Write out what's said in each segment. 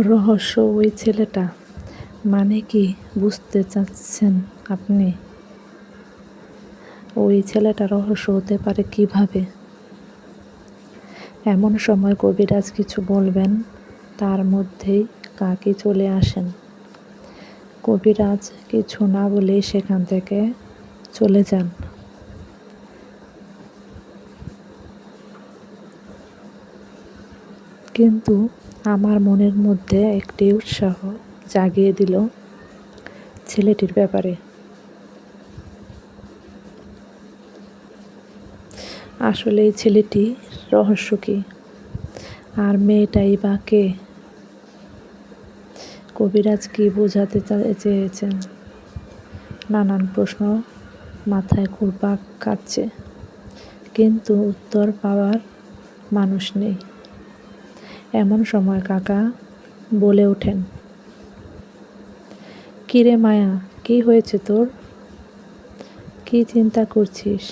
রহস্য ওই ছেলেটা মানে কি বুঝতে চাচ্ছেন আপনি? ওই ছেলেটা রহস্য হতে পারে কিভাবে? এমন সময় কবিরাজ কিছু বলবেন, তার মধ্যেই কাকি চলে আসেন। কবিরাজ কিছু না বলেই সেখান থেকে চলে যান। কিন্তু আমার মনের মধ্যে একটি উৎসাহ জাগিয়ে দিল ছেলেটির ব্যাপারে। আসলে এই ছেলেটি রহস্য কি, আর মেয়েটাই বা কে? কবিরাজ কি বোঝাতে চেয়েছেন? নানান প্রশ্ন মাথায় ঘুরপাক খাচ্ছে, কিন্তু উত্তর পাওয়ার মানুষ নেই। এমন সময় কাকা বলে ওঠেন, কিরে মায়া, কি হয়েছে তোর? কি চিন্তা করছিস?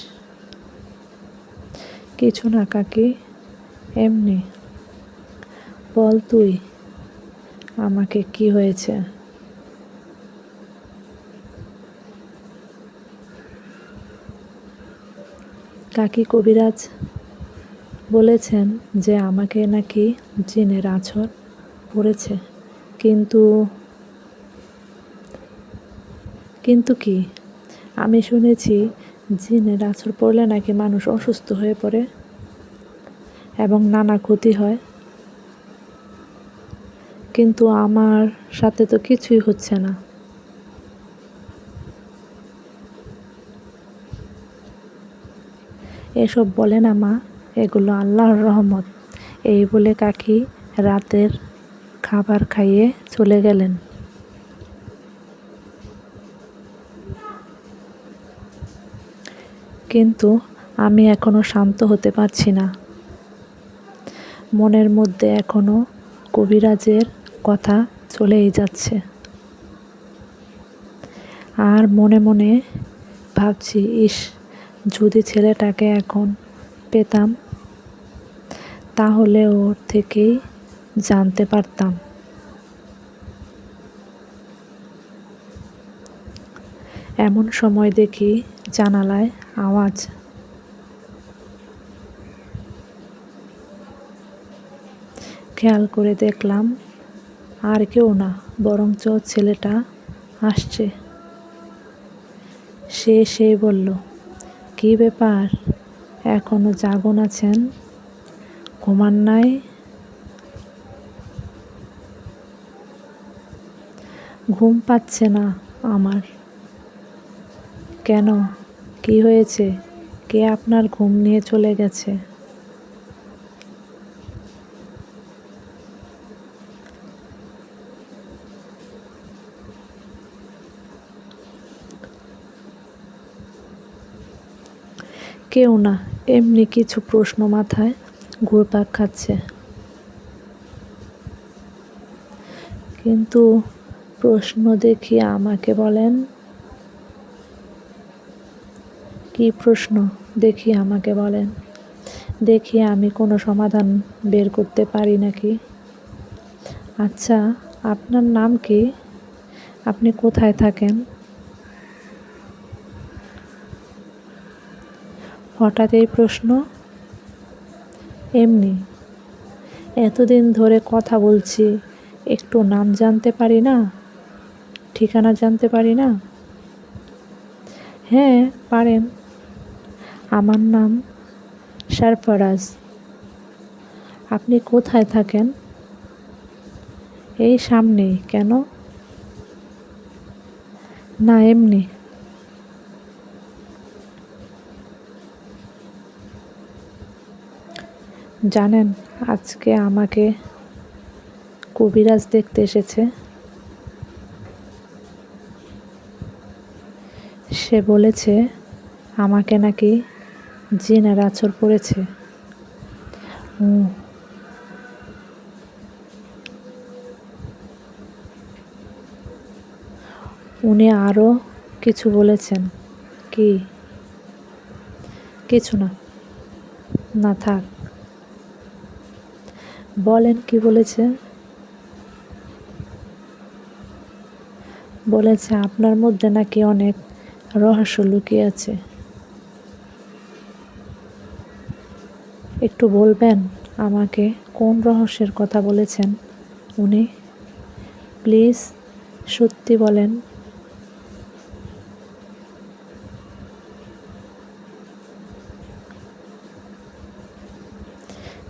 কিছু না কাকি, এমনি। বল তুই, আমাকে কি হয়েছে? কাকি কবিরাজ বলেছেন যে আমাকে নাকি জিনের আছর পড়েছে। কিন্তু কিন্তু কি? আমি শুনেছি জিনের আছর পড়লে নাকি মানুষ অসুস্থ হয়ে পড়ে এবং নানা ক্ষতি হয়। কিন্তু আমার সাথে তো কিছুই হচ্ছে না। এসব বলে না মা, এগুলো আল্লাহর রহমত। এই বলে কাকি রাতের খাবার খাইয়ে চলে গেলেন। কিন্তু আমি এখনো শান্ত হতে পারছি না। মনের মধ্যে এখনো কবিরাজের কথা চলেই যাচ্ছে, আর মনে মনে ভাবছি, ইস, যদি ছেলেটাকে এখন পেতাম তাহলে ওর থেকেই জানতে পারতাম। এমন সময় দেখি জানালায় আওয়াজ। খেয়াল করে দেখলাম আর কেউ না, বরঞ্চ ছেলেটা আসছে। সে বলল, কি ব্যাপার, এখনো জাগন আছেন? ঘুমান নাই? ঘুম পাচ্ছে না আমার। কেন, কি হয়েছে? কে আপনার ঘুম নিয়ে চলে গেছে? কেউ না, এমনি কিছু প্রশ্ন মাথায় ঘুরপাক খাচ্ছে। কিন্তু প্রশ্ন দেখিয়ে আমাকে বলেন। কি প্রশ্ন? দেখিয়ে আমাকে বলেন, দেখি আমি কোনো সমাধান বের করতে পারি নাকি। আচ্ছা, আপনার নাম কি? আপনি কোথায় থাকেন? হঠাৎ এই প্রশ্ন? এমনি। এতদিন ধরে কথা বলছি, একটু নাম জানতে পারি না? ঠিকানা জানতে পারি না? হ্যাঁ, পারেন। আমার নাম সরফরাজ। আপনি কোথায় থাকেন? এই সামনেই। কেন? না, এমনি। জানেন, আজকে আমাকে কবিরাজ দেখতে এসেছে। সে বলেছে আমাকে নাকি জিনের আছর পড়েছে। উনি আরও কিছু বলেছেন। কি? কিছু না। না, থাক। বলেন কি বলেছে? বলেছে আপনার মধ্যে নাকি অনেক রহস্য লুকিয়ে আছে। একটু বলবেন আমাকে কোন রহস্যের কথা বলেছেন উনি? প্লিজ সত্যি বলেন।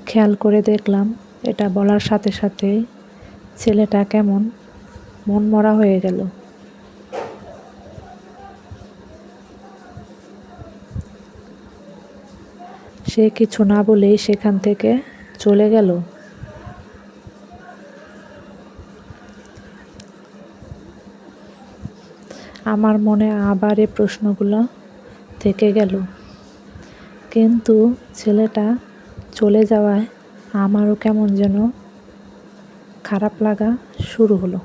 খেয়াল করে দেখলাম এটা বলার সাথে সাথে ছেলেটা কেমন মনমরা হয়ে গেল। সে কিছু না বলেই সেখান থেকে চলে গেল। আমার মনে আবার এই প্রশ্নগুলো থেকে গেল, কিন্তু ছেলেটা চলে যাওয়ায় আমারও কেমন যেন খারাপ লাগা শুরু হলো।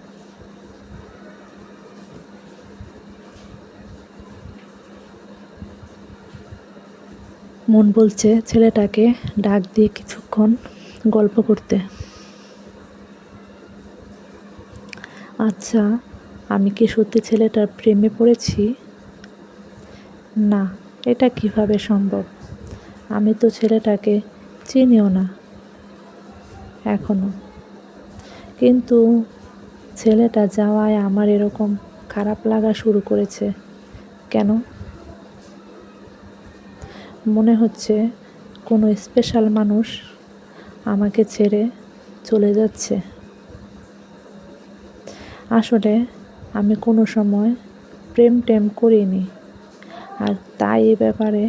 মন বলছে ছেলেটাকে ডাক দিয়ে কিছুক্ষণ গল্প করতে। আচ্ছা, আমি কি সত্যি ছেলেটার প্রেমে পড়েছি? না, এটা কিভাবে সম্ভব? আমি তো ছেলেটাকে চিনিও না এখনো। কিন্তু ছেলেটা যাওয়ায় আমার এরকম খারাপ লাগা শুরু করেছে কেন? মনে হচ্ছে কোনো স্পেশাল মানুষ আমাকে ছেড়ে চলে যাচ্ছে। আসলে আমি কোনো সময় প্রেম করিনি, আর তাই এ ব্যাপারে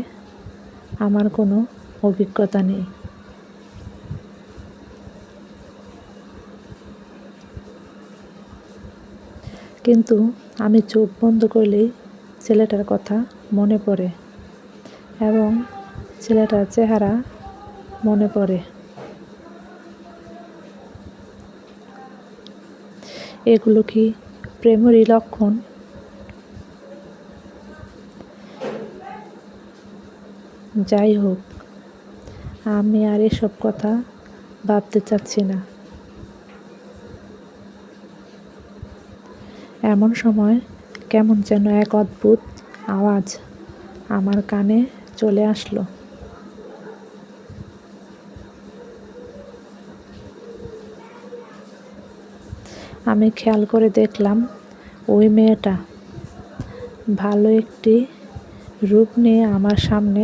আমার কোনো অভিজ্ঞতা নেই। কিন্তু আমি চোখ বন্ধ করলেই ছেলেটার কথা মনে পড়ে এবং ছেলেটার চেহারা মনে পড়ে। এগুলো কি প্রেমেরই লক্ষণ? যাই হোক, আমি আর এসব কথা ভাবতে চাচ্ছি না। এমন সময় কেমন যেন এক অদ্ভুত আওয়াজ আমার কানে চলে আসলো। আমি খেয়াল করে দেখলাম ওই মেয়েটা ভালো একটি রূপ নিয়ে আমার সামনে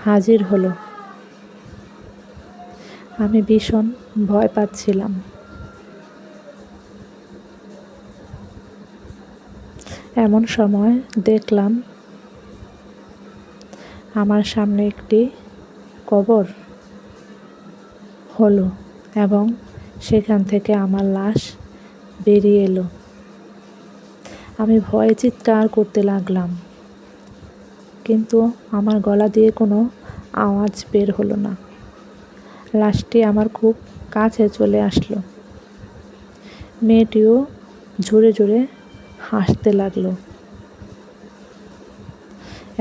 হাজির হলো। আমি ভীষণ ভয় পাচ্ছিলাম। এমন সময় দেখলাম আমার সামনে একটি কবর হলো এবং সেখান থেকে আমার লাশ বেরিয়ে এলো। আমি ভয়ে চিৎকার করতে লাগলাম, কিন্তু আমার গলা দিয়ে কোনো আওয়াজ বের হলো না। লাশটি আমার খুব কাছে চলে আসলো। মেয়েটিও জোরে জোরে হাসতে লাগলো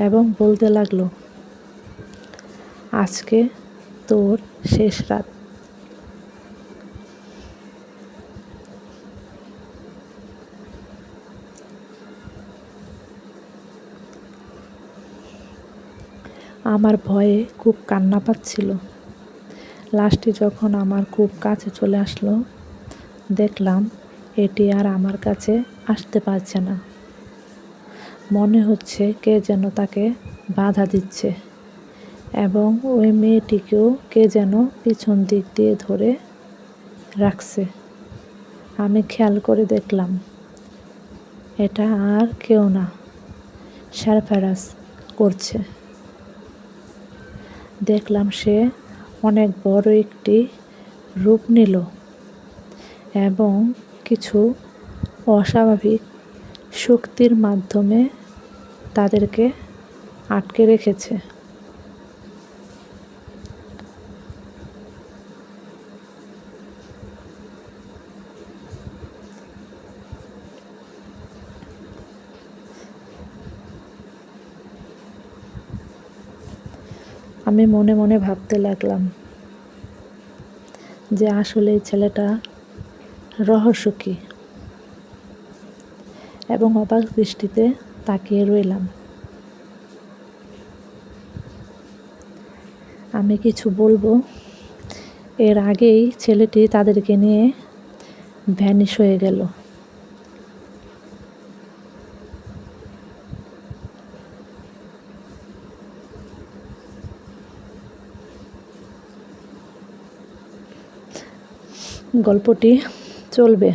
এবং বলতে লাগলো, আজকে তোর শেষ রাত। আমার ভয়ে খুব কান্না পাচ্ছিল। লাশটি যখন আমার খুব কাছে চলে আসলো, দেখলাম এটি আর আমার কাছে আসতে পারছে না। মনে হচ্ছে কে যেন তাকে বাধা দিচ্ছে এবং ওই মেয়েটিকেও কে যেন পিছন দিক দিয়ে ধরে রাখছে। আমি খেয়াল করে দেখলাম এটা আর কেউ না, সারফারাজ করছে। দেখলাম সে অনেক বড় একটি রূপ নিল এবং কিছু অস্বাভাবিক শক্তির মাধ্যমে তাদেরকে আটকে রেখেছে। আমি মনে মনে ভাবতে লাগলাম যে আসলে এই ছেলেটা রহস্য কী। এবং অবাক দৃষ্টিতে তাকিয়ে রইলাম। আমি কিছু বলবো এর আগেই ছেলেটি তাদেরকে নিয়ে ভ্যানিশ হয়ে গেল। গল্পটি চলবে।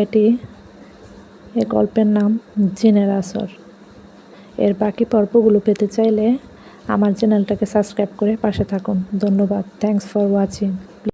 এই গল্পের নাম জিনের আসর। এর বাকি পর্বগুলো পেতে চাইলে আমার চ্যানেলটাকে সাবস্ক্রাইব করে পাশে থাকুন। ধন্যবাদ। Thanks for watching.